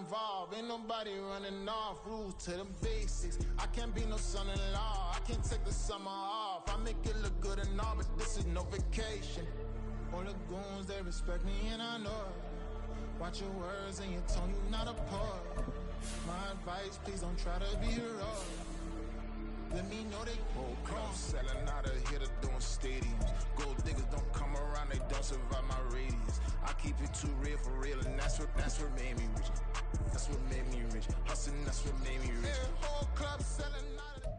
involved. Ain't nobody running off. Rules to the basics. I can't be no son-in-law. I can't take the summer off. I make it look good and all, but this is no vacation. All the goons, they respect me and I know it. Watch your words and your tone, you not a poet. My advice, please don't try to be heroic. Let me know they whole club selling out of here to doing stadiums. Gold diggers don't come around, they don't survive my radius. I keep it too real for real, and that's what made me rich. That's what made me rich. Hustling, that's what made me rich. Whole club selling out of.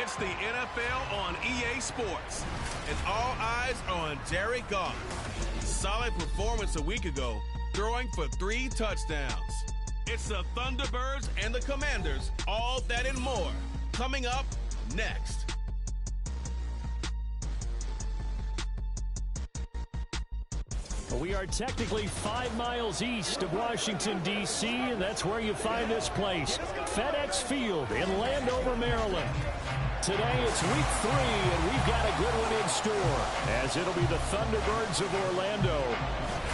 It's the NFL on EA Sports, and all eyes are on Jared Goff. Solid performance a week ago, throwing for 3 touchdowns. It's the Thunderbirds and the Commanders, all that and more, coming up next. We are technically 5 miles east of Washington, D.C., and that's where you find this place, FedEx Field in Landover, Maryland. Today it's week 3, and we've got a good one in store, as it'll be the Thunderbirds of Orlando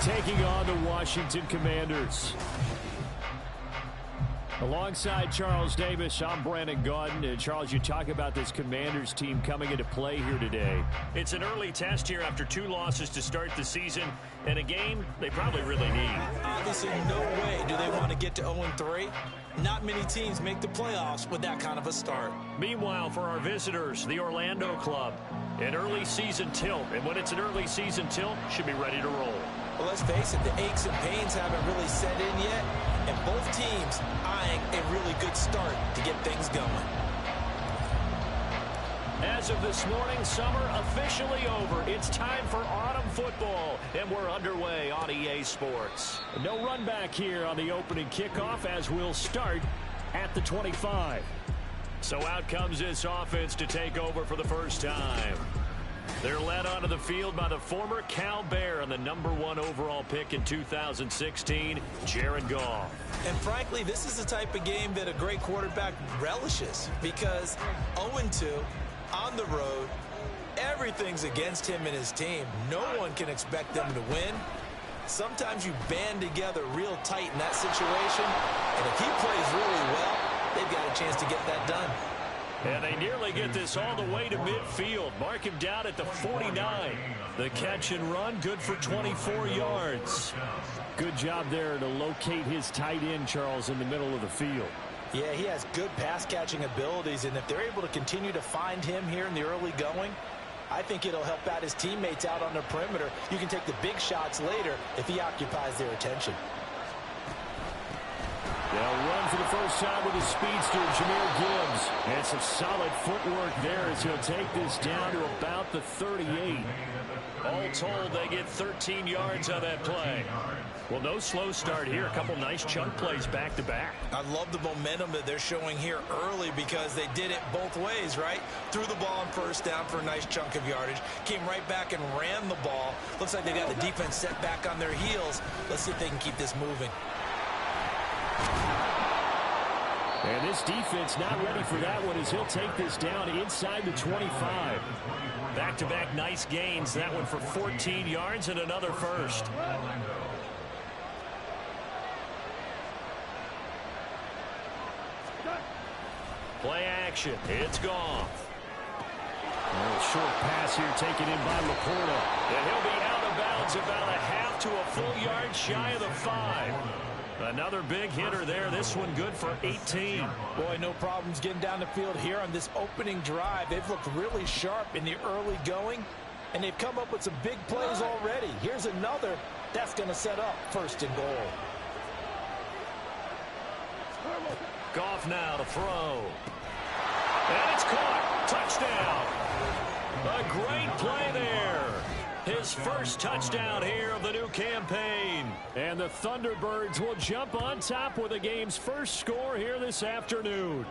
taking on the Washington Commanders. Alongside Charles Davis, I'm Brandon Gaudin. And Charles, you talk about this Commanders team coming into play here today. It's an early test here after 2 losses to start the season, and a game they probably really need. Obviously, no way do they want to get to 0-3. Not many teams make the playoffs with that kind of a start. Meanwhile, for our visitors, the Orlando club, an early season tilt. And when it's an early season tilt, should be ready to roll. Well, let's face it, the aches and pains haven't really set in yet, and both teams eyeing a really good start to get things going. As of this morning, summer officially over. It's time for autumn football, and we're underway on EA Sports. No run back here on the opening kickoff as we'll start at the 25. So out comes this offense to take over for the first time. They're led onto the field by the former Cal Bear and the #1 overall pick in 2016, Jared Goff. And frankly, this is the type of game that a great quarterback relishes, because 0-2 on the road, everything's against him and his team. No one can expect them to win. Sometimes you band together real tight in that situation, and if he plays really well, they've got a chance to get that done. And they nearly get this all the way to midfield. Mark him down at the 49. The catch and run, good for 24 yards. Good job there to locate his tight end, Charles, in the middle of the field. Yeah, he has good pass-catching abilities, and if they're able to continue to find him here in the early going, I think it'll help out his teammates out on the perimeter. You can take the big shots later if he occupies their attention. They'll run for the first time with his speedster, Jahmyr Gibbs. And some solid footwork there as he'll take this down to about the 38. All told, they get 13 yards on that play. Well, no slow start here. A couple nice chunk plays back-to-back. I love the momentum that they're showing here early because they did it both ways, right? Threw the ball on first down for a nice chunk of yardage. Came right back and ran the ball. Looks like they got the defense set back on their heels. Let's see if they can keep this moving. And this defense not ready for that one as he'll take this down inside the 25. Back-to-back nice gains. That one for 14 yards and another first. Play action. It's gone. Short pass here taken in by Laporta. And he'll be out of bounds about a half to a full yard shy of the 5. Another big hitter there. This one good for 18. Boy, no problems getting down the field here on this opening drive. They've looked really sharp in the early going, and they've come up with some big plays already. Here's another that's going to set up first and goal. Goff now to throw. And it's caught. Touchdown. A great play there. His first touchdown here of the new campaign. And the Thunderbirds will jump on top with the game's first score here this afternoon.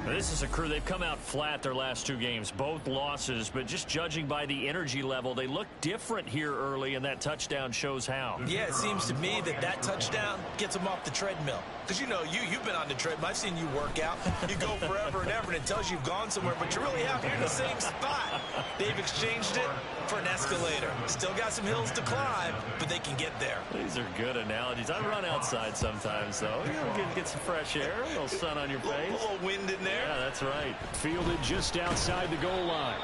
This is a crew, they've come out flat their last 2 games, both losses, but just judging by the energy level, they look different here early, and that touchdown shows how. Yeah, it seems to me that touchdown gets them off the treadmill. Because, you know, you've been on the treadmill. I've seen you work out. You go forever and ever, and it tells you you've gone somewhere, but you really have. You're in the same spot. They've exchanged it for an escalator. Still got some hills to climb, but they can get there. These are good analogies. I run outside sometimes, though. You know, get some fresh air, a little sun on your face. A little wind in there. Yeah, that's right. Fielded just outside the goal line.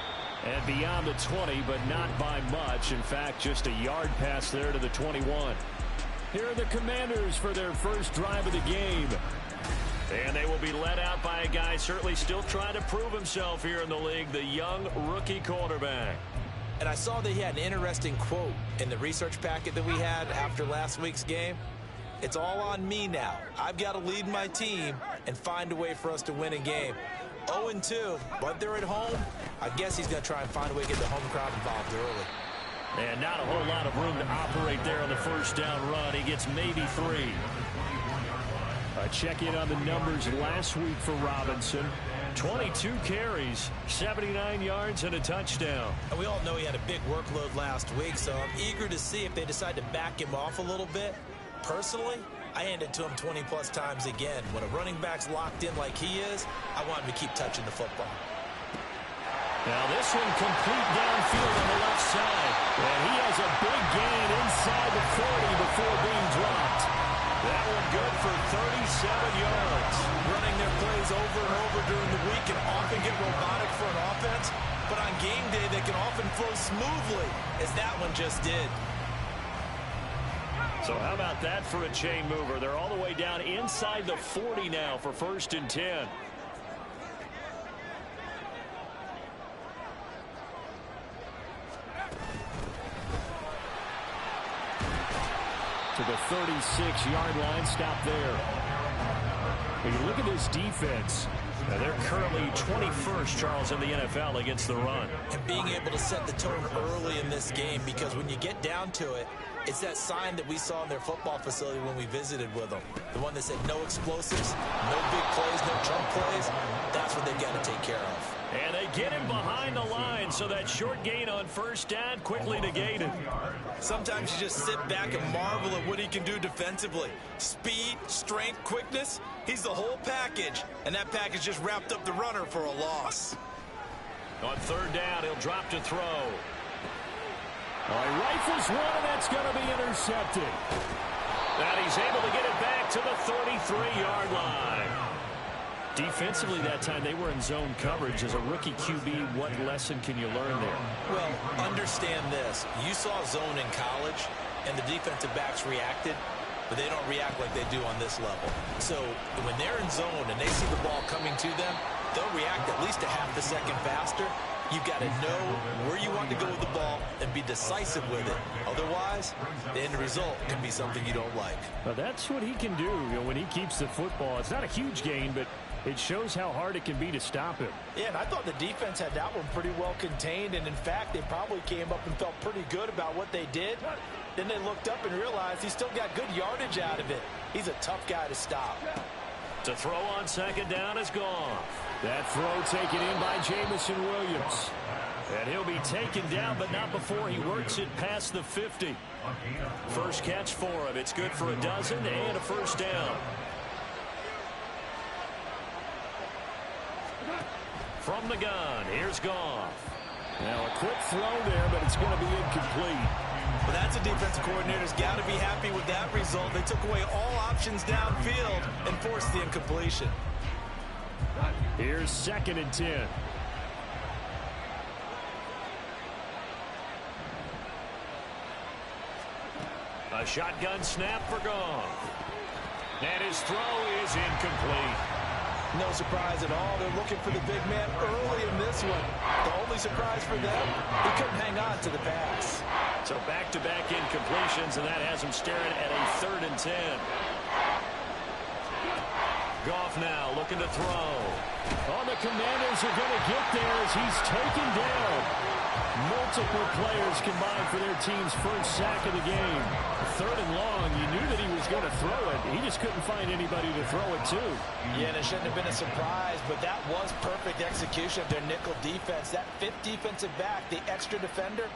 And beyond the 20, but not by much. In fact, just a yard pass there to the 21. Here are the Commanders for their first drive of the game. And they will be led out by a guy certainly still trying to prove himself here in the league, the young rookie quarterback. And I saw that he had an interesting quote in the research packet that we had after last week's game. It's all on me now. I've got to lead my team and find a way for us to win a game. 0-2, but they're at home. I guess he's going to try and find a way to get the home crowd involved early. And not a whole lot of room to operate there on the first down run. He gets maybe 3. A check-in on the numbers last week for Robinson. 22 carries, 79 yards, and a touchdown. And we all know he had a big workload last week, so I'm eager to see if they decide to back him off a little bit. Personally, I hand it to him 20-plus times again. When a running back's locked in like he is, I want him to keep touching the football. Now this one complete downfield on the left side. And he has a big gain inside the 40 before being dropped. That one good for 37 yards. Running their plays over and over during the week can often get robotic for an offense, but on game day they can often flow smoothly, as that one just did. So how about that for a chain mover? They're all the way down inside the 40 now for 1st and 10. To the 36-yard line, stop there. When you look at this defense, now they're currently 21st, Charles, in the NFL against the run. And being able to set the tone early in this game, because when you get down to it, it's that sign that we saw in their football facility when we visited with them. The one that said no explosives, no big plays, no chunk plays. That's what they've got to take care of. And they get him behind the line, so that short gain on 1st down quickly negated. Sometimes you just sit back and marvel at what he can do defensively. Speed, strength, quickness, he's the whole package. And that package just wrapped up the runner for a loss. On 3rd down, he'll drop to throw. Well, he rifles one, and that's going to be intercepted. And he's able to get it back to the 33-yard line. Defensively that time, they were in zone coverage. As a rookie QB, what lesson can you learn there? Well, understand this. You saw zone in college, and the defensive backs reacted, but they don't react like they do on this level. So when they're in zone and they see the ball coming to them, they'll react at least a half a second faster. You've got to know where you want to go with the ball and be decisive with it. Otherwise, the end result can be something you don't like. Well, that's what he can do, when he keeps the football. It's not a huge gain, but it shows how hard it can be to stop him. Yeah, and I thought the defense had that one pretty well contained, and in fact, they probably came up and felt pretty good about what they did. Then they looked up and realized he still got good yardage out of it. He's a tough guy to stop. To throw on 2nd down is gone. That throw taken in by Jamison Williams. And he'll be taken down, but not before he works it past the 50. First catch for him. It's good for a dozen and a 1st down. From the gun, here's Goff. Now a quick throw there, but it's going to be incomplete. Well, that's a defensive coordinator's got to be happy with that result. They took away all options downfield and forced the incompletion. Here's 2nd and 10. A shotgun snap for Goff. And his throw is incomplete. No surprise at all. They're looking for the big man early in this one. The only surprise for them, he couldn't hang on to the pass. So back-to-back incompletions, and that has him staring at a 3rd and 10. Goff now looking to throw. Oh, the Commanders are going to get there as he's taken down. Multiple players combined for their team's first sack of the game. 3rd and long, you knew that he was going to throw it. He just couldn't find anybody to throw it to. Yeah, and it shouldn't have been a surprise, but that was perfect execution of their nickel defense. That 5th defensive back, the extra defender,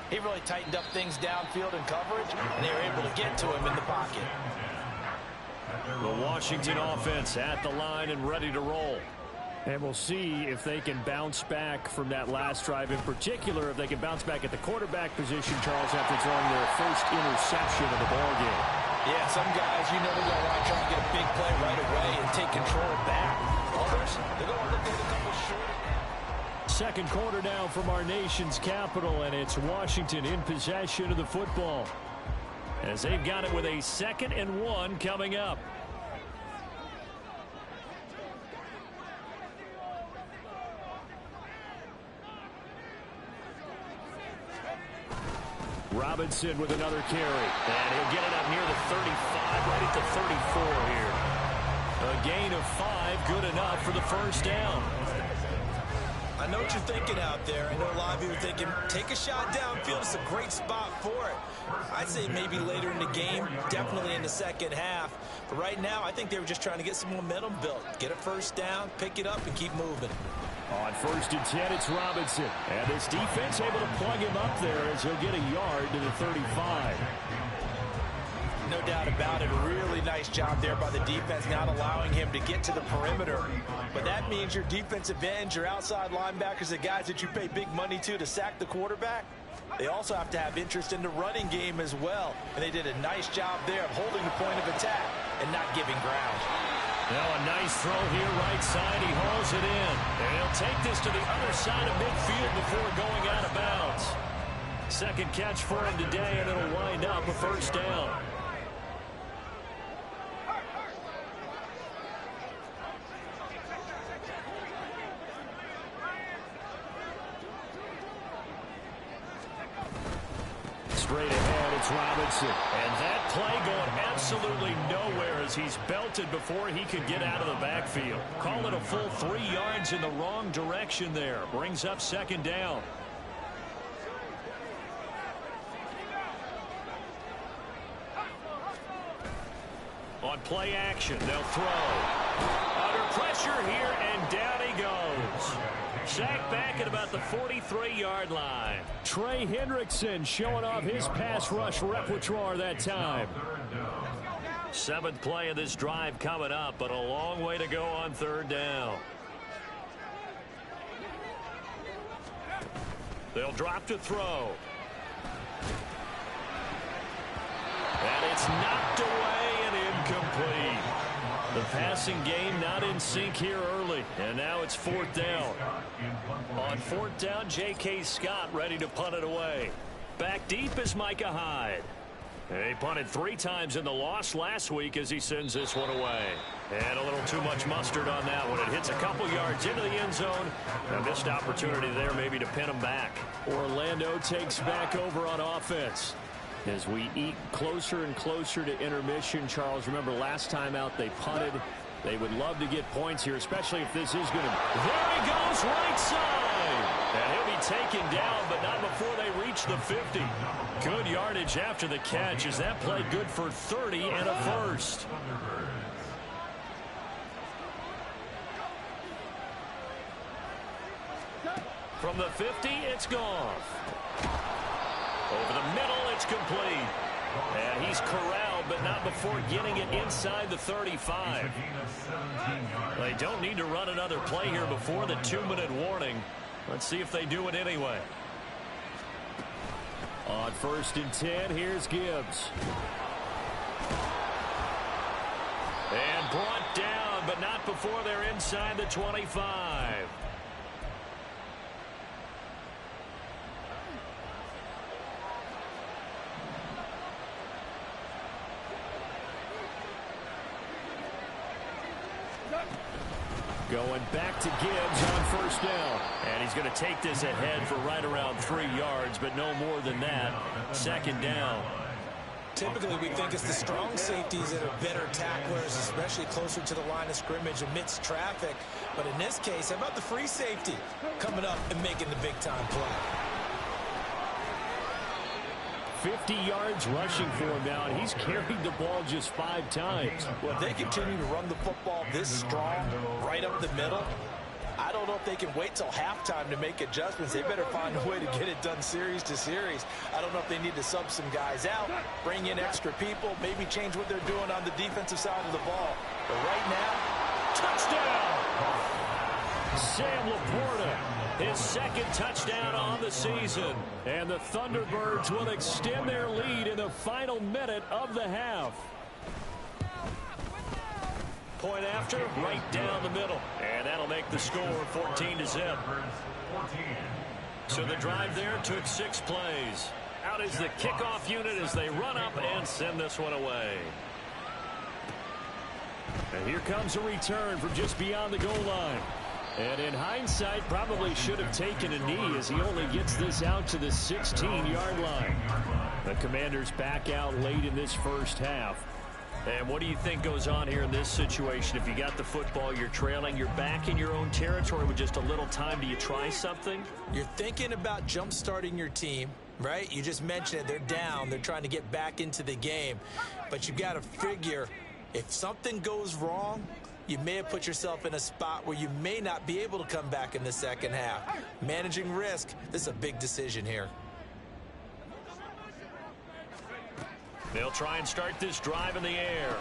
he really tightened up things downfield in coverage, and they were able to get to him in the pocket. The Washington offense at the line and ready to roll. And we'll see if they can bounce back from that last drive, in particular, if they can bounce back at the quarterback position, Charles, after throwing their first interception of the ballgame. Yeah, some guys, you know, they're going to want to try to get a big play right away and take control back. Others, they're going to look at a couple short. Second quarter now from our nation's capital, and it's Washington in possession of the football, as they've got it with a 2nd and 1 coming up. Robinson with another carry. And he'll get it up near the 35, right at the 34 here. A gain of 5, good enough for the first down. I know what you're thinking out there. I know a lot of you are thinking, take a shot downfield. It's a great spot for it. I'd say maybe later in the game, definitely in the second half. But right now, I think they were just trying to get some momentum built. Get a first down, pick it up, and keep moving. On 1st and 10, it's Robinson. And this defense able to plug him up there as he'll get a yard to the 35. No doubt about it. A really nice job there by the defense, not allowing him to get to the perimeter. But that means your defensive ends, your outside linebackers, the guys that you pay big money to sack the quarterback, they also have to have interest in the running game as well. And they did a nice job there of holding the point of attack and not giving ground. Now a nice throw here, right side. He hauls it in. And he'll take this to the other side of midfield before going out of bounds. Second catch for him today, and it'll wind up a first down. Straight ahead, it's Robinson. And that play going absolutely nowhere as he's belted before he could get out of the backfield. Call it a full 3 yards in the wrong direction there. Brings up 2nd down. On play action, they'll throw. Under pressure here, and down he goes. Sacked back at about the 43-yard line. Trey Hendrickson showing off his pass rush repertoire that time. 7th play of this drive coming up, but a long way to go on 3rd down. They'll drop to throw. And it's knocked away and incomplete. The passing game not in sync here early, and now it's 4th down. On 4th down, J.K. Scott ready to punt it away. Back deep is Micah Hyde. He punted 3 times in the loss last week as he sends this one away. And a little too much mustard on that one. It hits a couple yards into the end zone. A missed opportunity there maybe to pin him back. Orlando takes back over on offense. As we eat closer and closer to intermission, Charles, remember last time out they punted. They would love to get points here, especially if this is going to... There he goes, right side! And he'll be taken down, but not before they reach the 50. Good yardage after the catch as that play good for 30 and a first. From the 50, it's Goff. Over the middle, it's complete. And he's corralled, but not before getting it inside the 35. They don't need to run another play here before the 2-minute warning. Let's see if they do it anyway. On 1st and 10, here's Gibbs. And brought down, but not before they're inside the 25. Going back to Gibbs on 1st down. And he's going to take this ahead for right around 3 yards, but no more than that. 2nd down. Typically, we think it's the strong safeties that are better tacklers, especially closer to the line of scrimmage amidst traffic. But in this case, how about the free safety coming up and making the big-time play? 50 yards rushing for him now, and he's carried the ball just 5 times. Well, if they continue to run the football this strong, right up the middle, I don't know if they can wait till halftime to make adjustments. They better find a way to get it done series to series. I don't know if they need to sub some guys out, bring in extra people, maybe change what they're doing on the defensive side of the ball. But right now, touchdown! Sam Laporta, his second touchdown on the season. And the Thunderbirds will extend their lead in the final minute of the half. Point after, right down the middle. And that'll make the score 14-0. So the drive there took 6 plays. Out is the kickoff unit as they run up and send this one away. And here comes a return from just beyond the goal line. And in hindsight, probably should have taken a knee as he only gets this out to the 16-yard line. The Commanders back out late in this first half. And what do you think goes on here in this situation? If you got the football, you're trailing, you're back in your own territory with just a little time. Do you try something? You're thinking about jump-starting your team, right? You just mentioned it. They're down. They're trying to get back into the game. But you've got to figure if something goes wrong, you may have put yourself in a spot where you may not be able to come back in the second half. Managing risk, this is a big decision here. They'll try and start this drive in the air.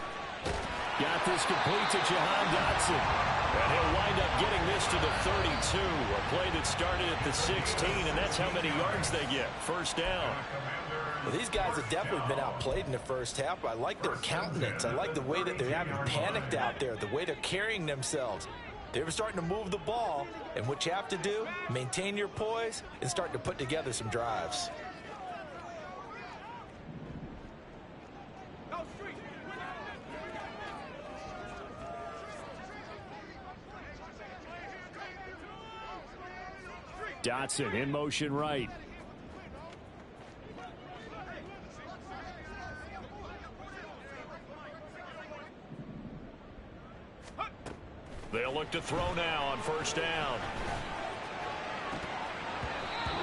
Got this complete to Jahan Dotson. And he'll wind up getting this to the 32. A play that started at the 16, and that's how many yards they get. First down. Well, these guys have definitely been outplayed in the first half. I like their countenance. I like the way that they haven't panicked out there, the way they're carrying themselves. They were starting to move the ball, and what you have to do, maintain your poise and start to put together some drives. Dotson in motion right. They'll look to throw now on first down.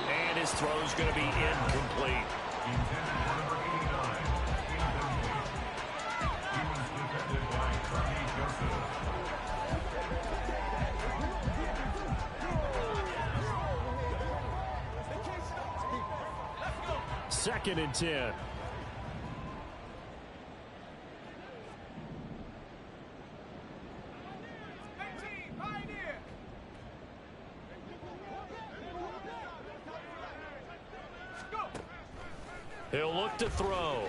And his throw's going to be incomplete. Second and 10. He'll look to throw.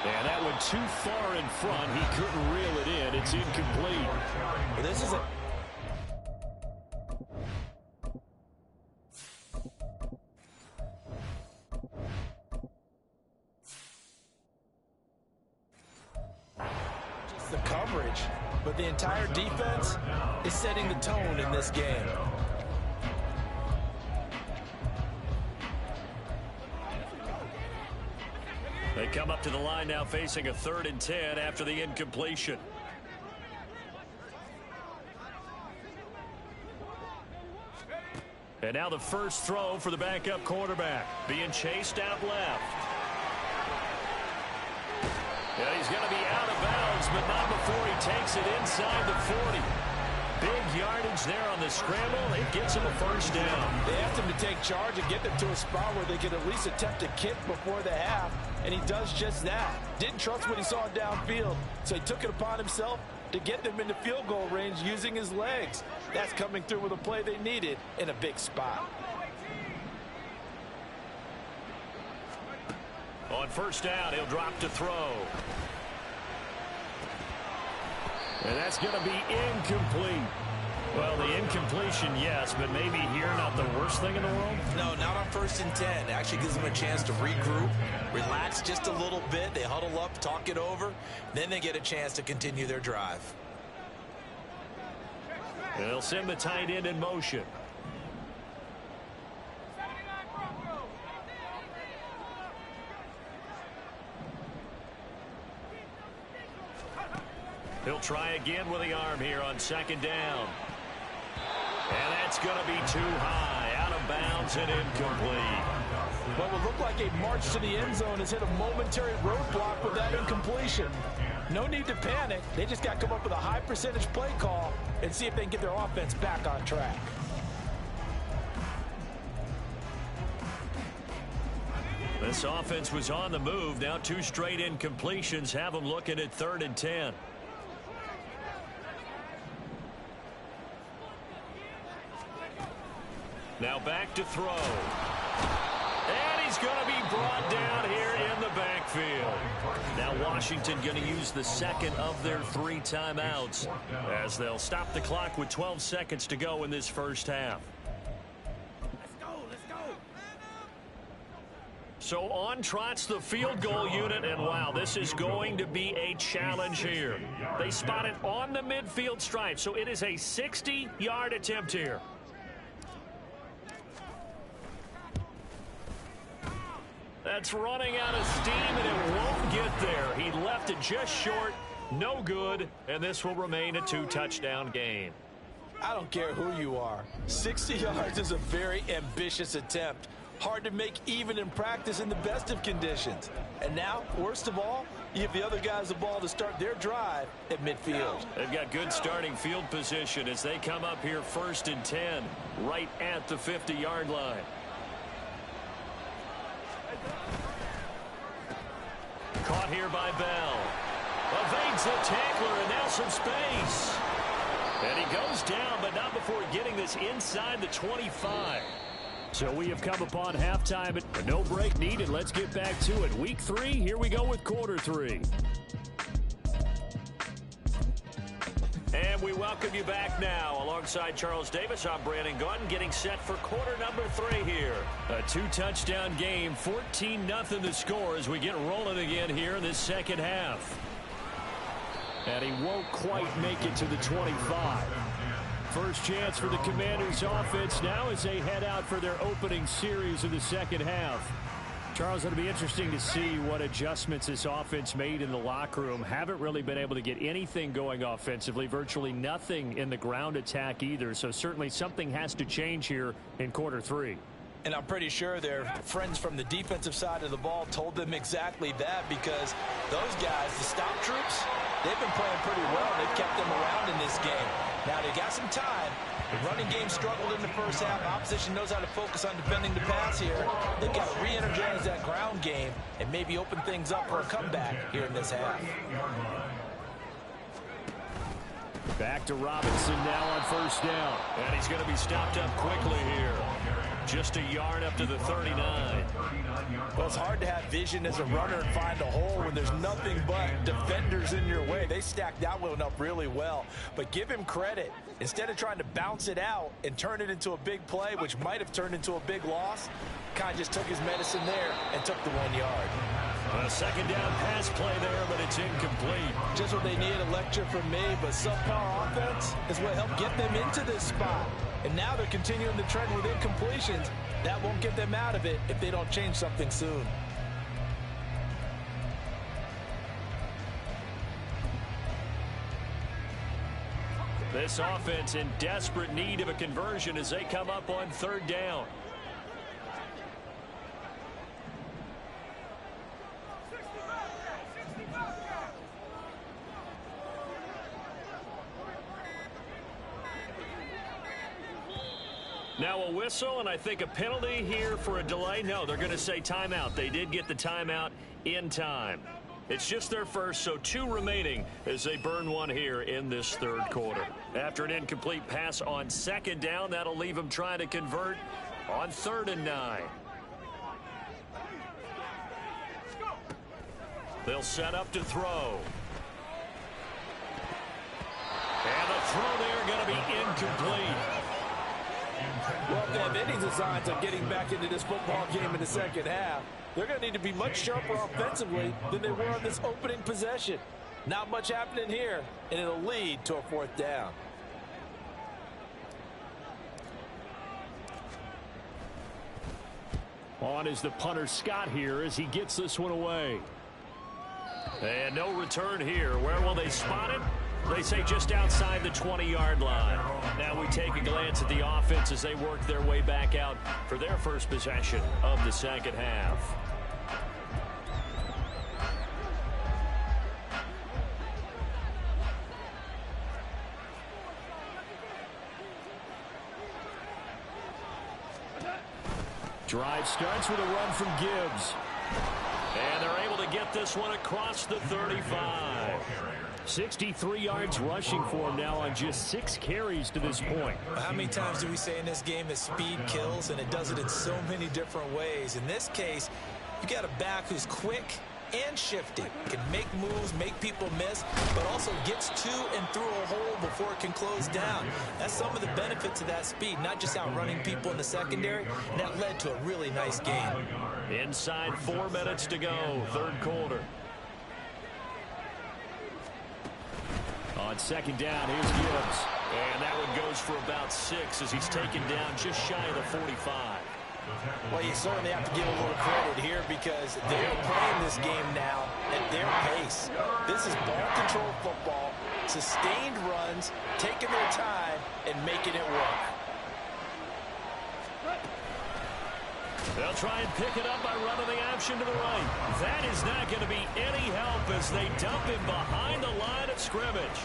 And that went too far in front. He couldn't reel it in. It's incomplete. Well, this is a just the coverage, but the entire defense is setting the tone in this game. They come up to the line now facing a 3rd and 10 after the incompletion. And now the first throw for the backup quarterback. Being chased out left. Yeah, he's going to be out of bounds, but not before he takes it inside the 40. Big yardage there on the scramble. It gets him a first down. They asked him to take charge and get them to a spot where they could at least attempt a kick before the half, and he does just that. Didn't trust what he saw downfield, so he took it upon himself to get them into field goal range using his legs. That's coming through with a play they needed in a big spot. On first down, he'll drop to throw. And that's going to be incomplete. Well, the incompletion, yes, but maybe here not the worst thing in the world? No, not on 1st and 10. Actually gives them a chance to regroup, relax just a little bit. They huddle up, talk it over. Then they get a chance to continue their drive. And they'll send the tight end in motion. He'll try again with the arm here on 2nd down. And that's going to be too high, out of bounds and incomplete. What would look like a march to the end zone has hit a momentary roadblock with that incompletion. No need to panic. They just got to come up with a high percentage play call and see if they can get their offense back on track. This offense was on the move. Now 2 straight incompletions have them looking at 3rd and 10. Now back to throw. And he's going to be brought down here in the backfield. Now Washington going to use the second of their 3 timeouts as they'll stop the clock with 12 seconds to go in this first half. So on trots the field goal unit, and wow, this is going to be a challenge here. They spot it on the midfield stripe, so it is a 60-yard attempt here. That's running out of steam, and it won't get there. He left it just short, no good, and this will remain a 2-touchdown game. I don't care who you are. 60 yards is a very ambitious attempt. Hard to make even in practice in the best of conditions. And now, worst of all, you give the other guys the ball to start their drive at midfield. They've got good starting field position as they come up here 1st and 10, right at the 50-yard line. Caught here by Bell. Evades the tackler, and now some space. And he goes down, but not before getting this inside the 25. So we have come upon halftime, but no break needed. Let's get back to it. Week 3, here we go with quarter 3. And we welcome you back now. Alongside Charles Davis, I'm Brandon Gaudin, getting set for quarter number 3 here. A 2-touchdown game, 14-0 the score as we get rolling again here in this second half. And he won't quite make it to the 25. First chance for the Commanders offense now as they head out for their opening series of the second half. Charles, it'll be interesting to see what adjustments this offense made in the locker room. Haven't really been able to get anything going offensively, virtually nothing in the ground attack either. So certainly something has to change here in quarter 3. And I'm pretty sure their friends from the defensive side of the ball told them exactly that, because those guys, the stop troops, they've been playing pretty well. They've kept them around in this game. Now they got some time. The running game struggled in the first half. Opposition knows how to focus on defending the pass here. They've got to re-energize that ground game and maybe open things up for a comeback here in this half. Back to Robinson now on first down. And he's going to be stopped up quickly here. Just a yard up to the 39. Well, it's hard to have vision as a runner and find a hole when there's nothing but defenders in your way. They stacked that one up really well. But give him credit. Instead of trying to bounce it out and turn it into a big play, which might have turned into a big loss, kind of just took his medicine there and took the 1 yard. A second down pass play there, but it's incomplete. Just what they needed, a lecture from me, but subpar offense is what helped get them into this spot. And now they're continuing the trend with incompletions. That won't get them out of it if they don't change something soon. This offense in desperate need of a conversion as they come up on 3rd down. Now a whistle, and I think a penalty here for a delay. No, they're going to say timeout. They did get the timeout in time. It's just their first, so 2 remaining as they burn one here in this 3rd quarter. After an incomplete pass on 2nd down, that'll leave them trying to convert on 3rd and 9. They'll set up to throw. And the throw there going to be incomplete. Well, if they have any designs on getting back into this football game in the second half, they're going to need to be much sharper offensively than they were on this opening possession. Not much happening here, and it'll lead to a 4th down. On is the punter Scott here as he gets this one away. And no return here. Where will they spot it? They say just outside the 20-yard line. Now we take a glance at the offense as they work their way back out for their first possession of the second half. Drive starts with a run from Gibbs. And they're able to get this one across the 35. 63 yards rushing for him now on just 6 carries to this point. How many times do we say in this game that speed kills, and it does it in so many different ways? In this case, you got a back who's quick and shifty, can make moves, make people miss, but also gets to and through a hole before it can close down. That's some of the benefits of that speed, not just outrunning people in the secondary, and that led to a really nice game. Inside 4 minutes to go, third quarter. On second down, here's Gibbs. And that one goes for about 6 as he's taken down just shy of the 45. Well, you certainly have to give a little credit here because they're playing this game now at their pace. This is ball control football, sustained runs, taking their time, and making it work. They'll try and pick it up by running the option to the right. That is not going to be any help as they dump him behind the line of scrimmage.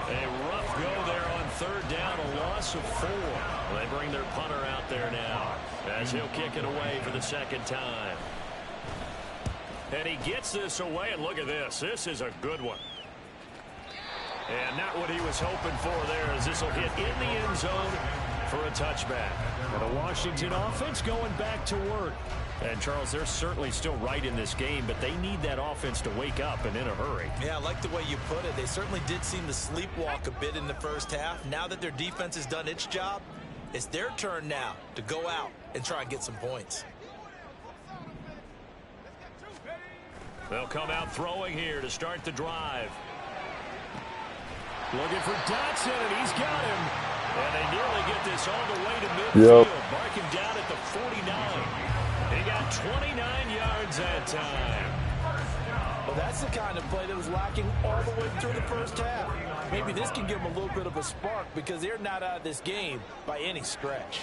A rough go there on third down, a loss of 4. They bring their punter out there now as he'll kick it away for the second time. And he gets this away, and look at this. This is a good one. And not what he was hoping for there as this will hit in the end zone for a touchback. And the Washington offense going back to work. And, Charles, they're certainly still right in this game, but they need that offense to wake up and in a hurry. Yeah, I like the way you put it. They certainly did seem to sleepwalk a bit in the first half. Now that their defense has done its job, it's their turn now to go out and try and get some points. They'll come out throwing here to start the drive. Looking for Dotson, and he's got him. And they nearly get this all the way to midfield. Mark him down at the 49. He got 29 yards that time. Well, that's the kind of play that was lacking all the way through the first half. Maybe this can give them a little bit of a spark because they're not out of this game by any stretch.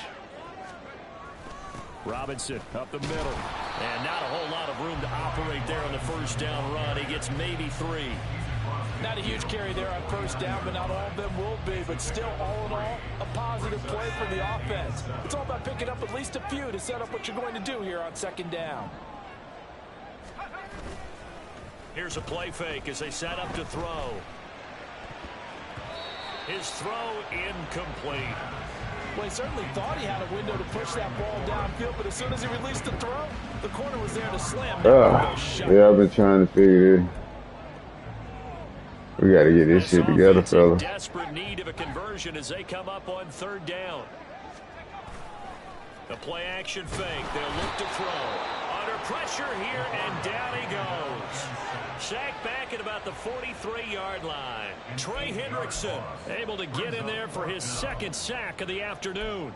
Robinson up the middle. And not a whole lot of room to operate there on the first down run. He gets maybe 3. Not a huge carry there on first down, but not all of them will be. But still, all in all, a positive play for the offense. It's all about picking up at least a few to set up what you're going to do here on second down. Here's a play fake as they set up to throw. His throw incomplete. Well, he certainly thought he had a window to push that ball downfield, but as soon as he released the throw, the corner was there to slam. Yeah, I've been trying to figure it. We got to get this shit together, fella. Desperate need of a conversion as they come up on third down. The play action fake. They'll look to throw. Under pressure here, and down he goes. Sacked back at about the 43-yard line. Trey Hendrickson able to get in there for his second sack of the afternoon.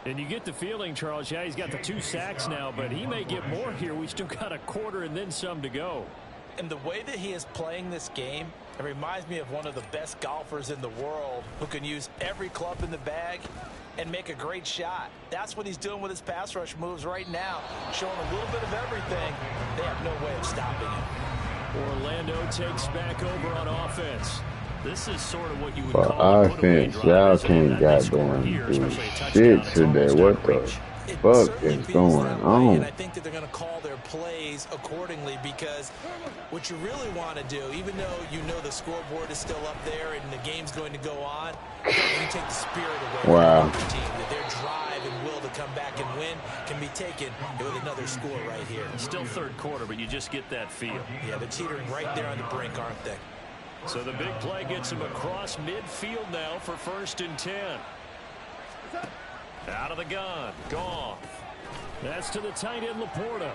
And you get the feeling, Charles, yeah, he's got the 2 sacks now, but he may get more here. We still got a quarter and then some to go. And the way that he is playing this game, it reminds me of one of the best golfers in the world who can use every club in the bag and make a great shot. That's what he's doing with his pass rush moves right now, showing a little bit of everything. They have no way of stopping him. Orlando takes back over on offense. This is sort of what you would call offense. Y'all can't goddamn do shit today. What the fuck is going on? And I think that they're going to call their plays accordingly because what you really want to do, even though you know the scoreboard is still up there and the game's going to go on, you take the spirit away from the team. That their drive and will to come back and win can be taken with another score right here. Still third quarter, but you just get that feel. Yeah, they're teetering right there on the brink, aren't they? So the big play gets him across midfield now for 1st and 10. Out of the gun. Goff. That's to the tight end, Laporta.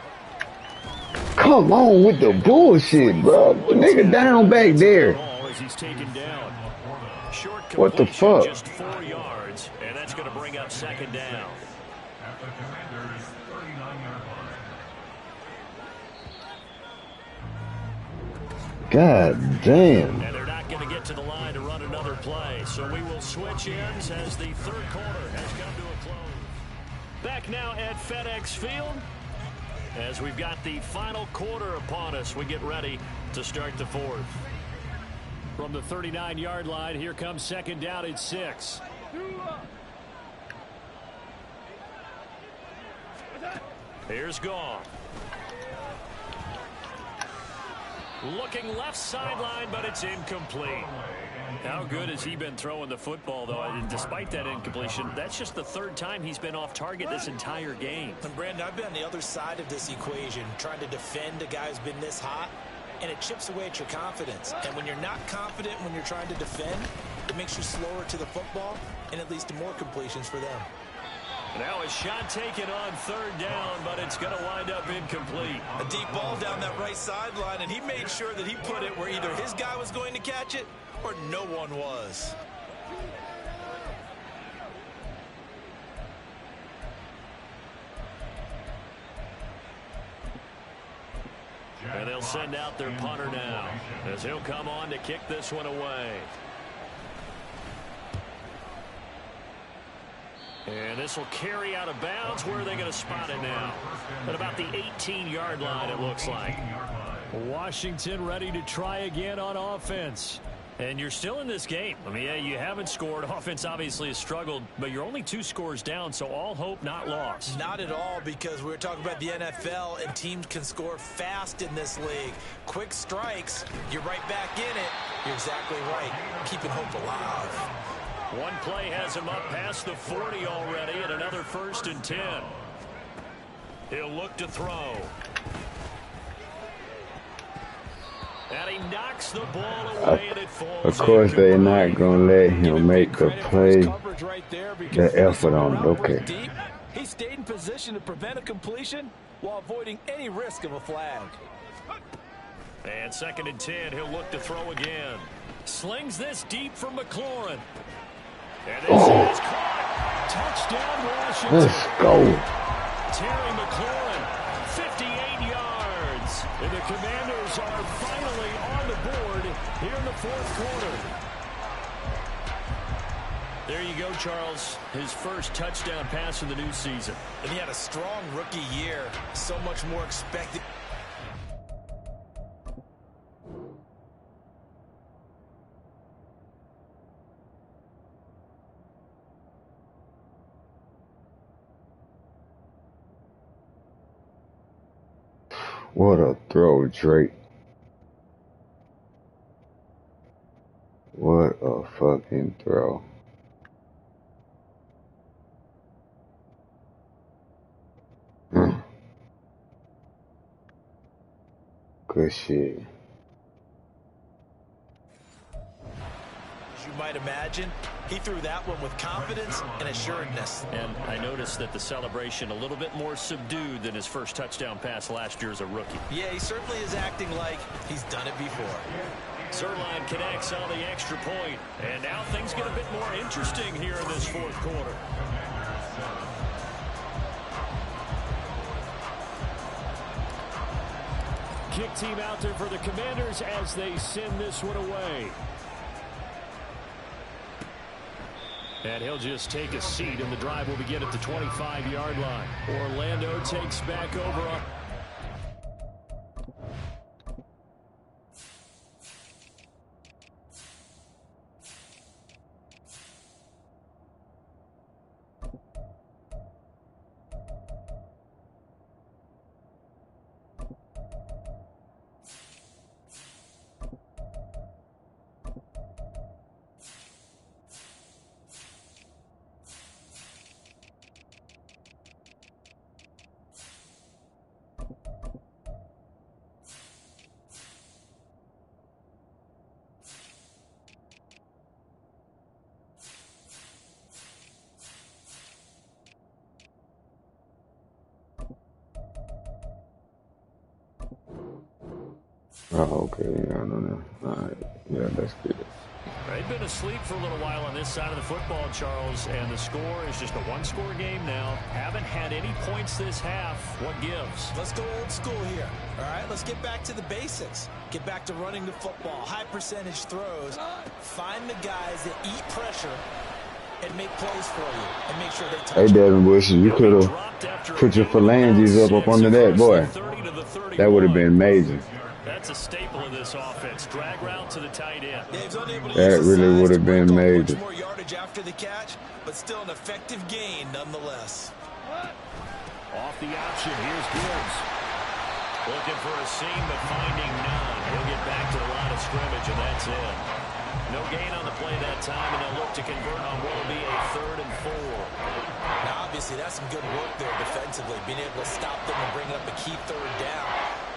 Come on with the bullshit, bro. The nigga down back there. As he's taken down. Short what the fuck? Just 4 yards, and that's going to bring up second down. God damn. And they're not going to get to the line to run Okay, so we will switch ends as the third quarter has come to a close. Back now at FedEx Field as we've got the final quarter upon us. We get ready to start the fourth. From the 39-yard line, here comes second down at 6. Here's Goff. Looking left sideline, but it's incomplete. How good has he been throwing the football, though? And despite that incompletion, that's just the third time he's been off target this entire game. And Brandon, I've been on the other side of this equation, trying to defend a guy who's been this hot, and it chips away at your confidence. And when you're not confident when you're trying to defend, it makes you slower to the football, and it leads to more completions for them. Now a shot taken on third down, but it's going to wind up incomplete. A deep ball down that right sideline, and he made sure that he put it where either his guy was going to catch it or no one was. And they'll send out their punter now as he'll come on to kick this one away. And this will carry out of bounds. Where are they going to spot it now? At about the 18-yard line, it looks like. Washington ready to try again on offense. And you're still in this game. I mean, yeah, you haven't scored. Offense obviously has struggled, but you're only 2 scores down, so all hope not lost. Not at all, because we were talking about the NFL, and teams can score fast in this league. Quick strikes, you're right back in it. You're exactly right. Keeping hope alive. One play has him up past the 40 already, and another 1st and 10. He'll look to throw. And he knocks the ball away, and it falls. Of course, they're not going to let him make the play. The effort on it. Okay. He stayed in position to prevent a completion while avoiding any risk of a flag. And 2nd and 10, he'll look to throw again. Slings this deep from McLaurin. And this is caught. Touchdown, Washington. Let's go. Terry McLaurin, 58 yards. And the Commanders are finally on the board here in the 4th quarter. There you go, Charles. His first touchdown pass of the new season. And he had a strong rookie year. So much more expected. What a throw, Drake. What a fucking throw. Good shit. As you might imagine, he threw that one with confidence and assuredness. And I noticed that the celebration a little bit more subdued than his first touchdown pass last year as a rookie. Yeah, he certainly is acting like he's done it before. Zerline connects on the extra point. And now things get a bit more interesting here in this 4th quarter. Kick team out there for the Commanders as they send this one away. And he'll just take a seat, and the drive will begin at the 25-yard line. Orlando takes back over. Oh, okay. Yeah, no. Alright. Yeah, that's good. They've been asleep for a little while on this side of the football, Charles, and the score is just a one-score game now. Haven't had any points this half. What gives? Let's go old school here. All right, let's get back to the basics. Get back to running the football, high percentage throws. Find the guys that eat pressure and make plays for you and make sure they touch. Hey, Devin Bush, you could have put your phalanges up under that, boy. That would have been amazing. That's a staple of this offense. Drag route to the tight end. That really would have been amazing. More yardage after the catch, but still an effective gain nonetheless. Off the option, here's Gibbs. Looking for a seam, but finding none. He'll get back to the line of scrimmage, and that's it. No gain on the play that time, and they'll look to convert on what will be a 3rd and 4. Now, obviously, that's some good work there defensively, being able to stop them and bring up a key 3rd down.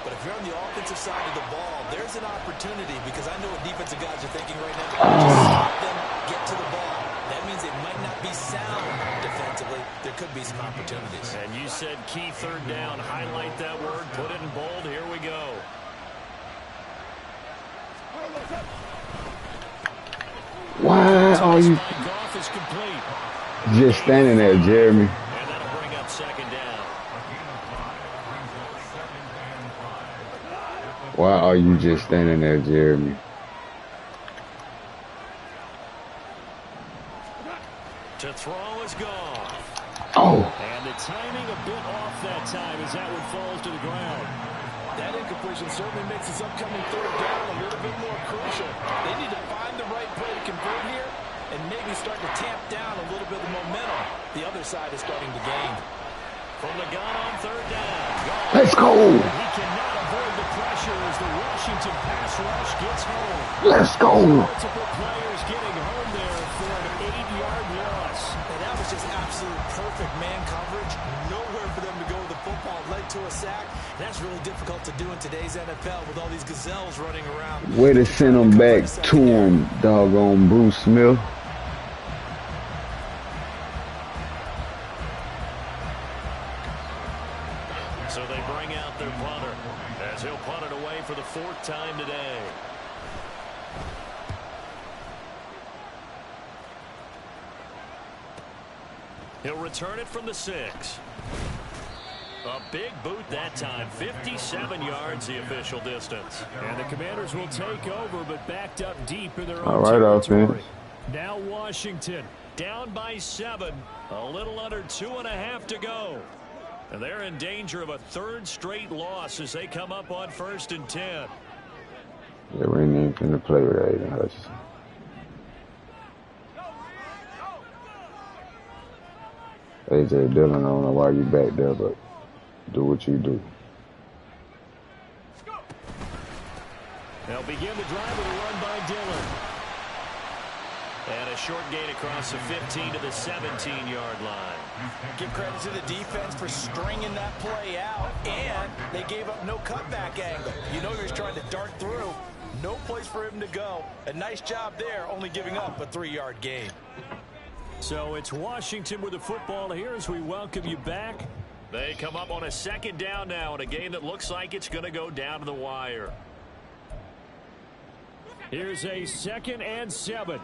But if you're on the offensive side of the ball, there's an opportunity, because I know what defensive guys are thinking right now. Just stop them, get to the ball. That means it might not be sound defensively. There could be some opportunities. And you said key 3rd down. Highlight that word. Put it in bold. Here we go. Why are you just standing there, Jeremy? And that'll bring up 2nd down. Why are you just standing there, Jeremy? To throw is gone. Oh. And the timing a bit off that time as that one falls to the ground. That incompletion certainly makes this upcoming 3rd down a little bit more crucial. They need to find the right play to convert here and maybe start to tamp down a little bit of momentum. The other side is starting to gain. From the gun on 3rd down. Gone. Let's go. He cannot avoid the pressure as the Washington pass rush gets home. Let's go. Multiple players getting home there for an 8-yard loss. And that was just absolute perfect man coverage. Nowhere for them to go with the football. Led to a sack. That's really difficult to do in today's NFL with all these gazelles running around. Way to send him back to him, doggone Bruce Smith. So they bring out their punter as he'll punt it away for the 4th time today. He'll return it from the 6. A big boot that time, 57 yards the official distance. And the Commanders will take over, but backed up deep in their own territory. Offense. Now Washington down by 7, a little under 2.5 to go. And they're in danger of a 3rd straight loss as they come up on 1st and 10. Yeah, we ain't even finna play with Aiden Hutchinson. AJ Dillon, I don't know why you back there, but do what you do. They'll begin the drive with a run by Dillon. And a short gain across the 15 to the 17-yard line. Give credit to the defense for stringing that play out, and they gave up no cutback angle. You know he was trying to dart through. No place for him to go. A nice job there, only giving up a 3-yard gain. So it's Washington with the football here as we welcome you back. They come up on a 2nd down now in a game that looks like it's going to go down to the wire. Here's a 2nd and 7.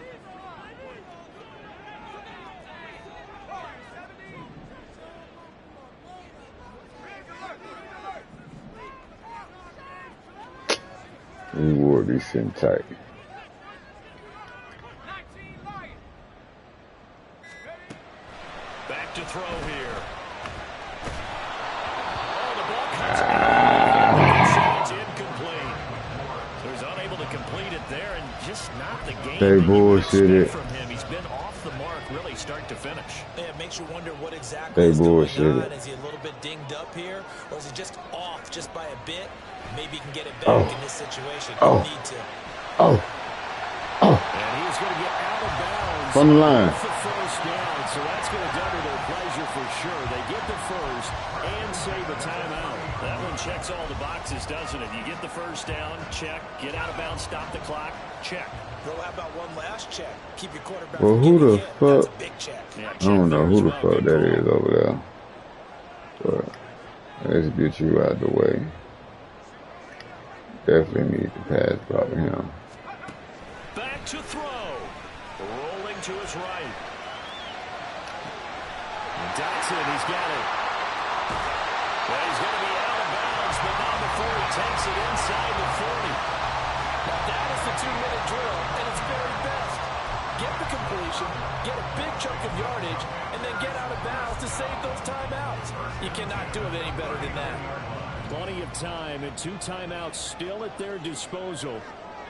We wore these sitting tight. Back to throw here. Oh, the ball comes out. It's incomplete. So he's unable to complete it there, and just not the game They bullshitted from him. He's been off the mark, really, start to finish. Yeah, it makes you wonder what exactly is going on. Is he a little bit dinged up here, or is he just off just by a bit? Maybe he can get it back in this situation. Need to. And he's going to get out of bounds. From the line. The 1st down, so that's going to double their pleasure for sure. They get the 1st and save a timeout. That one checks all the boxes, doesn't it? You get the 1st down, check. Get out of bounds, stop the clock, check. Bro, how about one last check? Keep your quarterback. Well, who the fuck? That's a big check. I don't know who the fuck that is over there. But let's get you out of the way. Definitely need to pass block him. Back to throw. to his right. Dotson, he's got it. Well, he's going to be out of bounds, but not before he takes it inside the 40. Now that is the 2-minute drill at its very best. Get the completion, get a big chunk of yardage, and then get out of bounds to save those timeouts. You cannot do it any better than that. Plenty of time and 2 timeouts still at their disposal.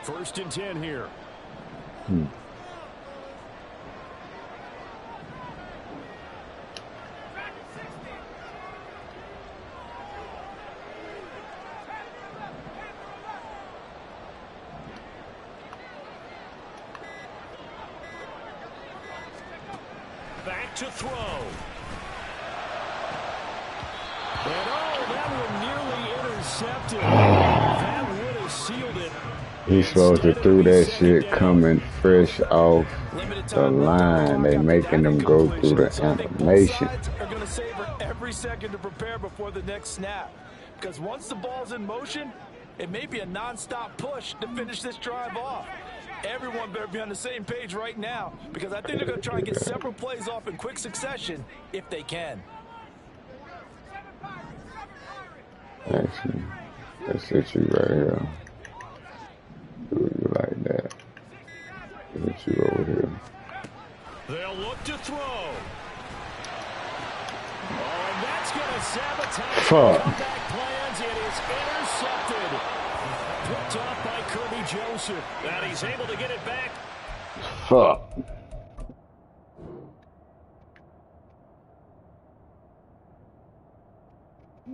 1st and 10 here. Back to throw. And that one nearly intercepted. That would have sealed it. He's supposed to throw that shit coming fresh off the line. They making them go through the animation. Are going to savor every second to prepare before the next snap. Because once the ball's in motion, it may be a non-stop push to finish this drive off. Everyone better be on the same page right now, because I think they're going to try and get several plays off in quick succession if they can. Actually, let's hit you right here. Do you like that? Hit you over here. They'll look to throw. Oh, and that's going to sabotage comeback plans. It is intercepted. Picked off by Kirby Joseph. And he's able to get it back. Fuck.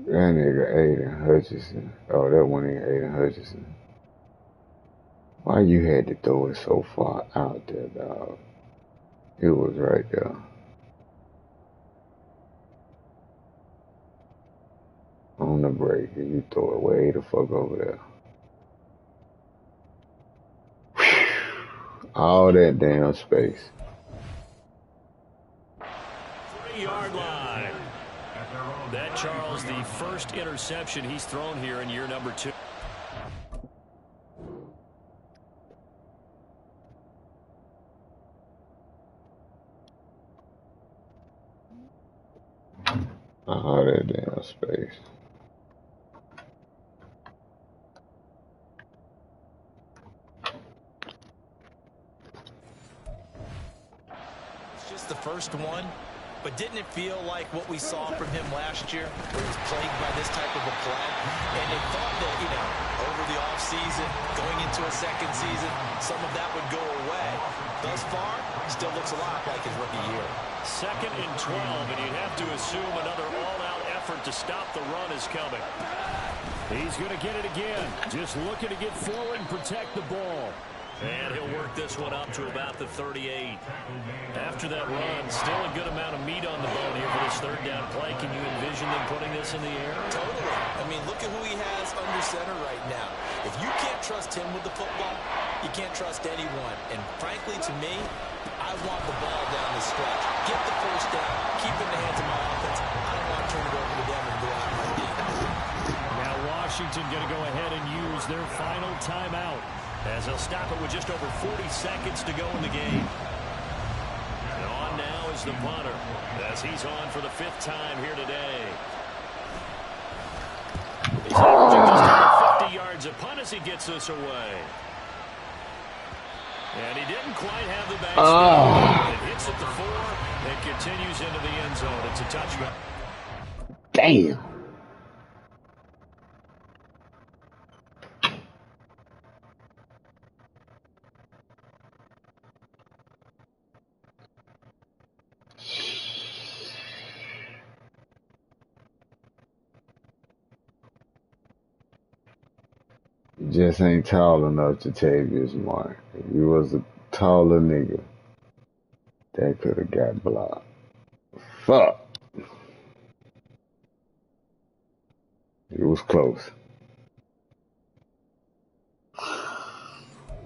That nigga Aiden Hutchinson. Oh, that one ain't Aiden Hutchinson. Why you had to throw it so far out there, dog? It was right there. On the break, and you throw it way the fuck over there. All that damn space. 3-yard line. That, Charles, the first interception he's thrown here in year number 2. All that damn space. The first one, but didn't it feel like what we saw from him last year, where he was plagued by this type of a play? And they thought that, you know, over the offseason, going into a second season, some of that would go away. Thus far, still looks a lot like his rookie year. 2nd and 12, and you'd have to assume another all-out effort to stop the run is coming. He's going to get it again, just looking to get forward and protect the ball. And he'll work this one up to about the 38. After that run, still a good amount of meat on the bone here for this 3rd down play. Can you envision them putting this in the air? Totally. I mean, look at who he has under center right now. If you can't trust him with the football, you can't trust anyone. And frankly, to me, I want the ball down the stretch. Get the first down. Keep it in the hands of my offense. I don't want to turn it over to them and go out my game. Now Washington going to go ahead and use their final timeout, as they'll stop it with just over 40 seconds to go in the game. And on now is the punter, as he's on for the 5th time here today. He's averaging just over 50 yards a punt as he gets this away. And he didn't quite have the back. It hits at the 4 and continues into the end zone. It's a touchdown. Damn. Just ain't tall enough to take this mark. If you was a taller nigga, that could have got blocked. Fuck. It was close.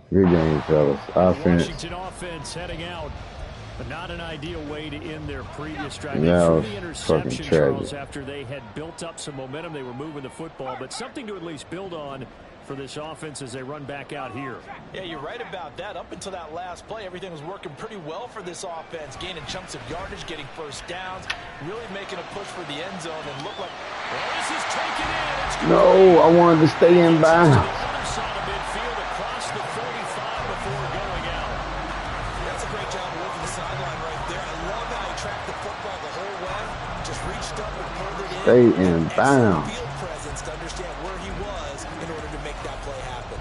Good game, fellas. Washington offense heading out. Not an ideal way to end their previous drive. Yeah, They threw the interception, Charles, tragic. after they had built up some momentum. They were moving the football, but something to at least build on for this offense as they run back out here. Yeah, you're right about that. Up until that last play, everything was working pretty well for this offense, gaining chunks of yardage, getting first downs, really making a push for the end zone, and look like, well, this is taken in. It's No, I wanted to stay in bounds. To the other side of midfield across the 45 before going out. That's a great job working the sideline right there. I love how he tracked the football the whole way. Just reached up and pulled it in. Stay in bounds. Field presence to understand where he was in order to make that play happen.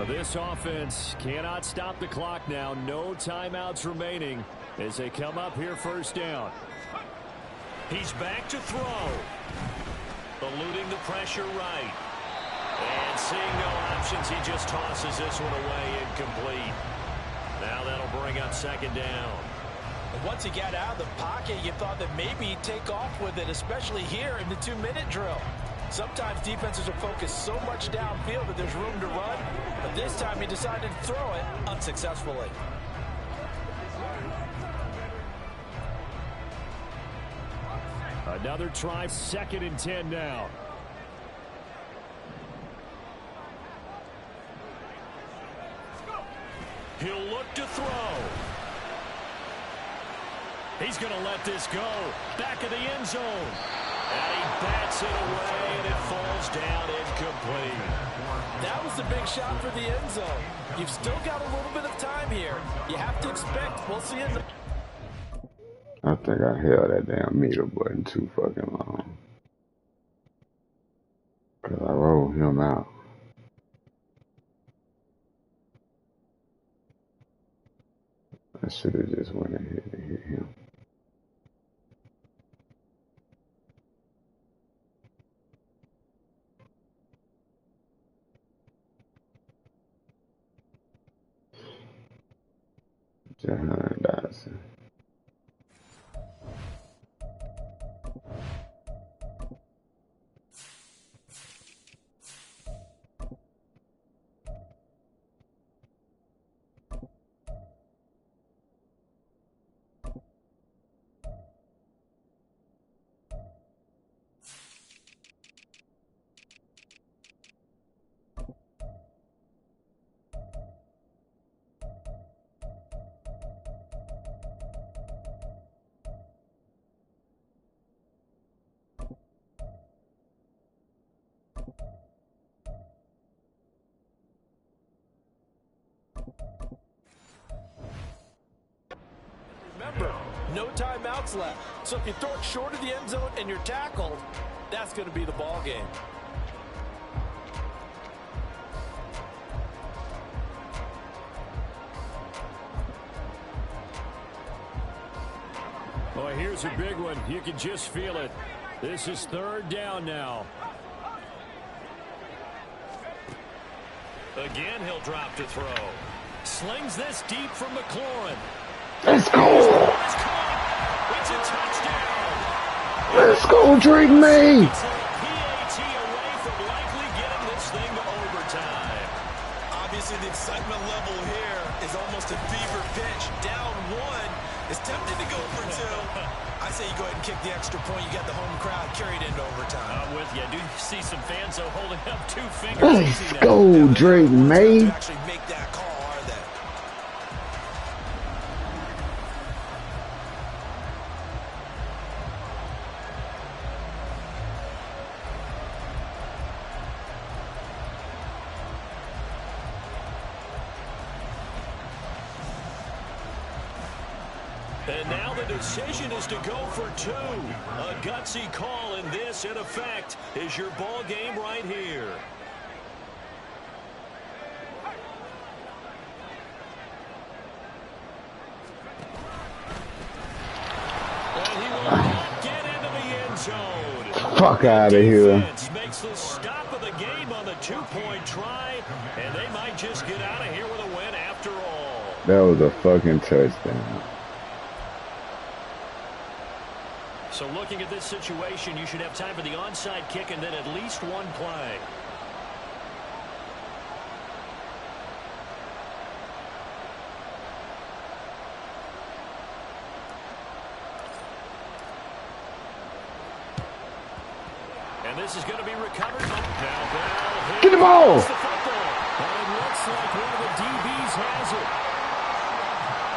This offense cannot stop the clock now. No timeouts remaining as they come up here first down. He's back to throw. Eluding the pressure right. And seeing no options, he just tosses this one away incomplete. Now that'll bring up second down. And once he got out of the pocket, you thought that maybe he'd take off with it, especially here in the 2-minute drill. Sometimes defenses are focused so much downfield that there's room to run, but this time he decided to throw it unsuccessfully. Another try, 2nd and 10 now. He'll look to throw. He's going to let this go. Back of the end zone. And he bats it away, and it falls down incomplete. That was the big shot for the end zone. You've still got a little bit of time here. You have to expect we'll see it. I think I held that damn meter button too fucking long. Because I rolled him out. I should have just went ahead and hit him. Jahan Dodson. Remember, no timeouts left. So if you throw it short of the end zone and you're tackled, that's going to be the ball game. Boy, here's a big one. You can just feel it. This is 3rd down now. Again, he'll drop to throw. Slings this deep from McLaurin. Let's go! It's a touchdown! Let's go, Drake May! It's a PAT away from likely getting this thing to overtime. Obviously, the excitement level here is almost a fever pitch. Down 1 is tempted to go for 2. I say you go ahead and kick the extra point. You got the home crowd carried into overtime. I'm with you. I do see some fans, though, holding up 2 fingers. Let's go, Drake May! To actually make that call, are they? And now the decision is to go for 2. A gutsy call, and this, in effect, is your ball game right here. And he will not get into the end zone. Fuck out of here. Defense makes the stop of the game on the 2-point That was a fucking touchdown. So looking at this situation, you should have time for the onside kick and then at least one play. And this is going to be recovered. Now get the ball! And it looks like one of the DBs has it.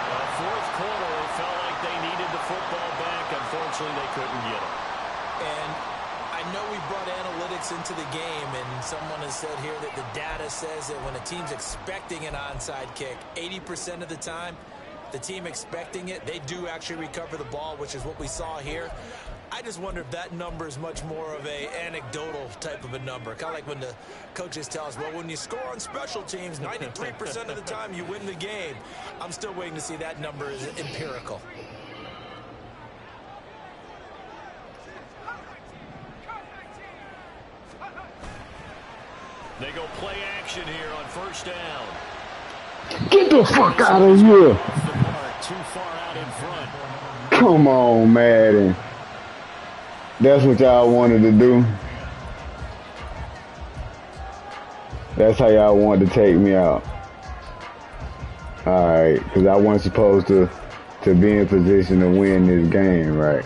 The fourth quarter, it felt like they needed the football back. Unfortunately, they couldn't get it. And I know we brought analytics into the game, and someone has said here that the data says that when a team's expecting an onside kick, 80% of the time, the team expecting it, they do actually recover the ball, which is what we saw here. I just wonder if that number is much more of a anecdotal type of a number. Kind of like when the coaches tell us, well, when you score on special teams, 93% of the time you win the game. I'm still waiting to see that number is empirical. They go play action here on first down. Get the fuck out of here. Too far out in front. Come on, Madden. That's what y'all wanted to do. That's how y'all wanted to take me out. Alright, because I wasn't supposed to be in position to win this game, right?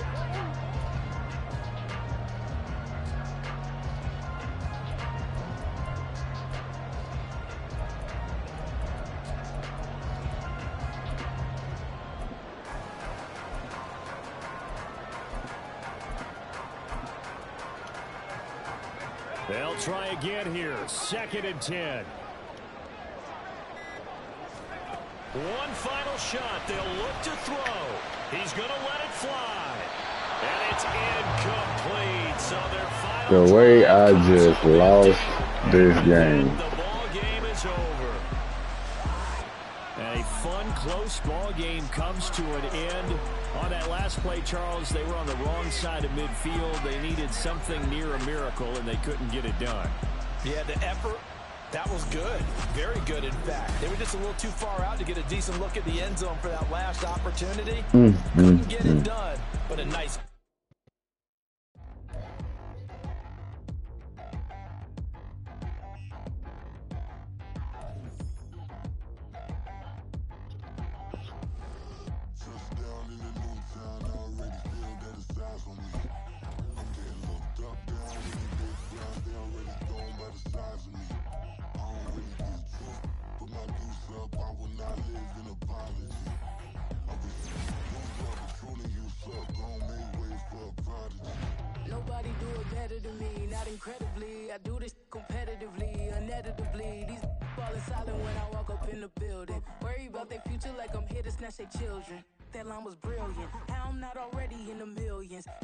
They'll try again here. 2nd and 10. One final shot. They'll look to throw. He's going to let it fly. And it's incomplete. So their final the way I just lost this game. The ball game is over. A fun, close ball game comes to an end. On that last play, Charles, they were on the wrong side of midfield. They needed something near a miracle, and they couldn't get it done. Yeah, the effort, that was good. Very good, in fact. They were just a little too far out to get a decent look at the end zone for that last opportunity. Couldn't get it done, but a nice... Nobody do it better than me, not incredibly. I do this competitively, uneditably. These falling silent when I walk up in the building. Worry about their future like I'm here to snatch their children. That line was brilliant. How I'm not already in the millions.